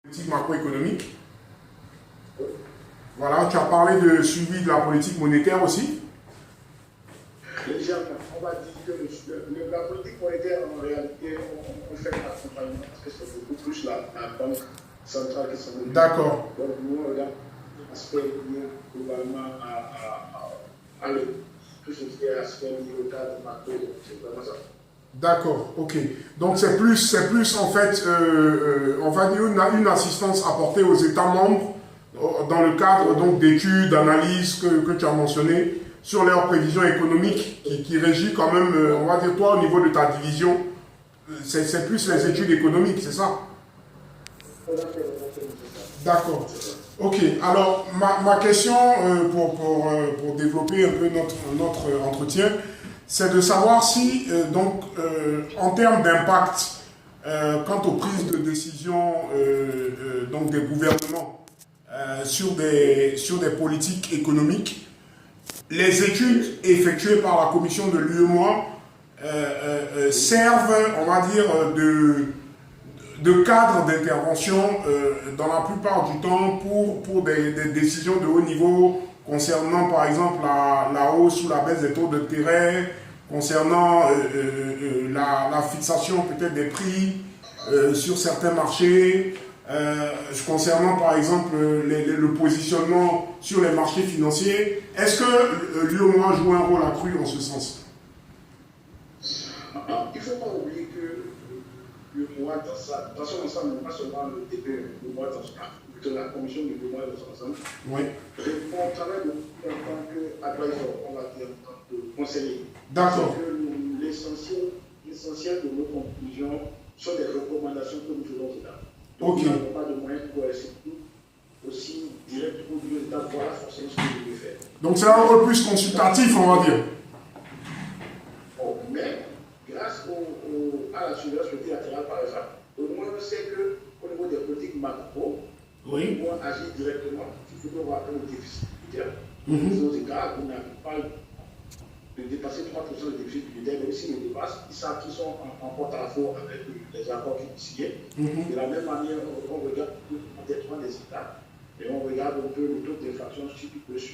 politique macroéconomique. Voilà, tu as parlé de suivi de la politique monétaire aussi. Légèrement, on va dire que la politique monétaire, en réalité, on fait l'accompagnement parce que c'est beaucoup plus la banque centrale qui s'en occupe. D'accord. Donc, nous, on regarde l'aspect lié globalement à tout ce qui est aspect lié au cadre macro, c'est vraiment ça. D'accord, ok. Donc c'est plus en fait, on va dire une assistance apportée aux États membres dans le cadre donc d'études, d'analyses que tu as mentionné sur leurs prévisions économiques qui régit quand même, on va dire toi au niveau de ta division, c'est plus les études économiques, c'est ça? D'accord. Ok, alors ma question pour développer un peu notre entretien, c'est de savoir si, en termes d'impact, quant aux prises de décision donc des gouvernements sur des politiques économiques, les études effectuées par la commission de l'UEMOA servent, on va dire, de cadre d'intervention dans la plupart du temps pour des décisions de haut niveau concernant par exemple la hausse ou la baisse des taux d'intérêt, concernant la fixation peut-être des prix sur certains marchés, concernant par exemple le positionnement sur les marchés financiers. Est-ce que l'UEMOA joue un rôle accru en ce sens? Il ne faut pas oublier que le mois dans son ensemble, pas seulement le DPE, le mois dans son plutôt la commission de l'UEMOA dans son ensemble, oui. On travaille en tant qu'advisor, on va dire en tant que conseiller. D'accord. L'essentiel de nos conclusions sont des recommandations que nous faisons aux États. Ok. Nous n'avons pas de moyens pour essayer aussi direct pour dire aux États, voilà forcément ce que vous devez faire. Donc c'est un rôle plus consultatif, on va dire. Bon, mais grâce à la surveillance multilatérale, par exemple, au moins on sait qu'au niveau des politiques macro, oui. on agit directement. Il faut voir un déficit budgétaire. Aux États, on n'arrive pas de dépasser 3% de déficit budgétaire, même s'ils le dépassent, ils savent qu'ils sont en porte-à-faux avec les accords qu'ils ont signés. De la même manière, on regarde l'endettement des États et on regarde un peu le taux d'inflation sur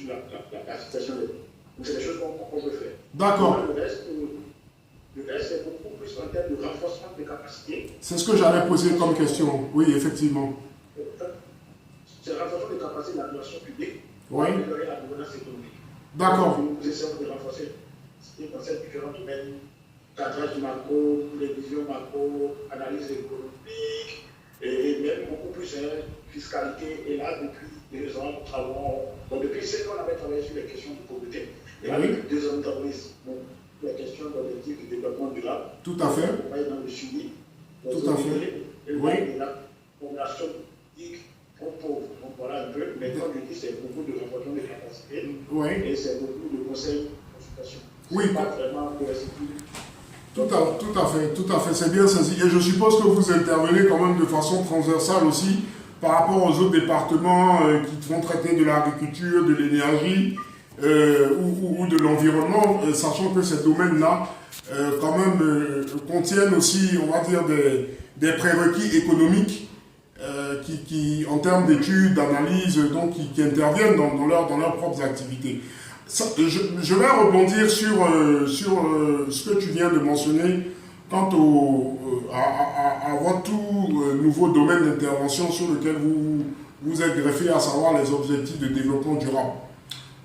la situation des prix. Donc, c'est des choses qu'on peut faire. D'accord. Le reste, c'est beaucoup plus en termes de renforcement des capacités. C'est ce que j'allais poser comme question. Oui, effectivement. C'est le renforcement des capacités de la relation publique pour oui. améliorer la gouvernance économique. D'accord. Nous essayons de renforcer dans ces différents domaines, cadrage macro, prévision macro, analyse économique, et même beaucoup plus fiscalité. Et là, depuis 2 ans, nous travaillons. Bon, depuis 7 ans, on avait travaillé sur les questions de pauvreté. Et là, depuis 2 ans, nous travaillons sur les questions d'objectifs de développement durable. Tout à fait. On va dans le suivi. Tout à fait. Et la population publique pauvre. Donc voilà un peu. Mais comme je dis, c'est beaucoup de renforcement des capacités. Oui. Et c'est beaucoup de conseils de consultation. Oui. Pas vraiment coercitif. Tout à fait, c'est bien saisi. Et je suppose que vous intervenez quand même de façon transversale aussi par rapport aux autres départements qui vont traiter de l'agriculture, de l'énergie ou de l'environnement, sachant que ces domaines-là quand même contiennent aussi, on va dire, des prérequis économiques qui en termes d'études, d'analyse, donc qui interviennent dans leurs propres activités. Je vais rebondir sur ce que tu viens de mentionner quant à votre tout nouveau domaine d'intervention sur lequel vous êtes greffé, à savoir les objectifs de développement durable.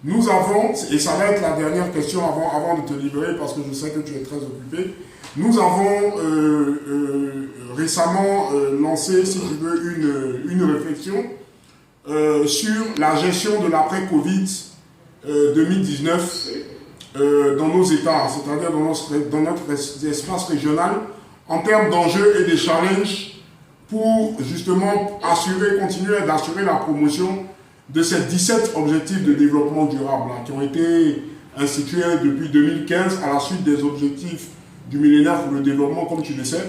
Nous avons, et ça va être la dernière question avant de te libérer parce que je sais que tu es très occupé, nous avons récemment lancé, si tu veux, une réflexion sur la gestion de l'après-Covid 2019 dans nos États, c'est-à-dire dans notre espace régional, en termes d'enjeux et de challenges pour justement continuer d'assurer la promotion de ces 17 objectifs de développement durable qui ont été institués depuis 2015 à la suite des objectifs du millénaire pour le développement, comme tu le sais.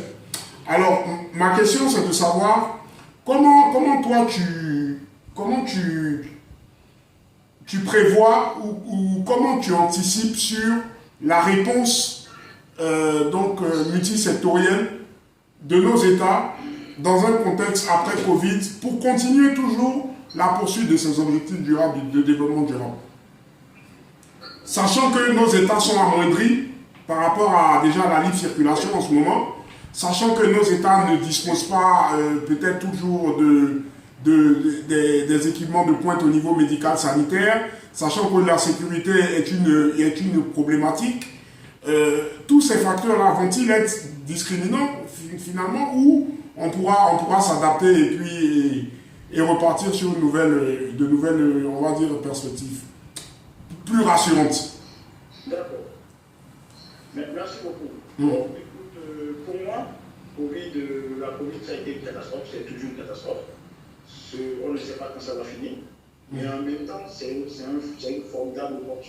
Alors, ma question, c'est de savoir comment toi tu prévois ou comment tu anticipes sur la réponse multisectorielle de nos États dans un contexte après Covid pour continuer toujours la poursuite de ces objectifs durables de développement durable. Sachant que nos États sont amoindris par rapport à déjà la libre circulation en ce moment, sachant que nos États ne disposent pas peut-être toujours des équipements de pointe au niveau médical sanitaire, sachant que la sécurité est une problématique, tous ces facteurs-là vont-ils être discriminants finalement ou on pourra s'adapter et repartir sur de nouvelles, on va dire, perspectives plus rassurantes. D'accord. Merci beaucoup. Bon, écoute, pour moi, la Covid, ça a été une catastrophe, c'est toujours une catastrophe. On ne sait pas quand ça va finir. Mais en même temps, c'est une formidable opportunité.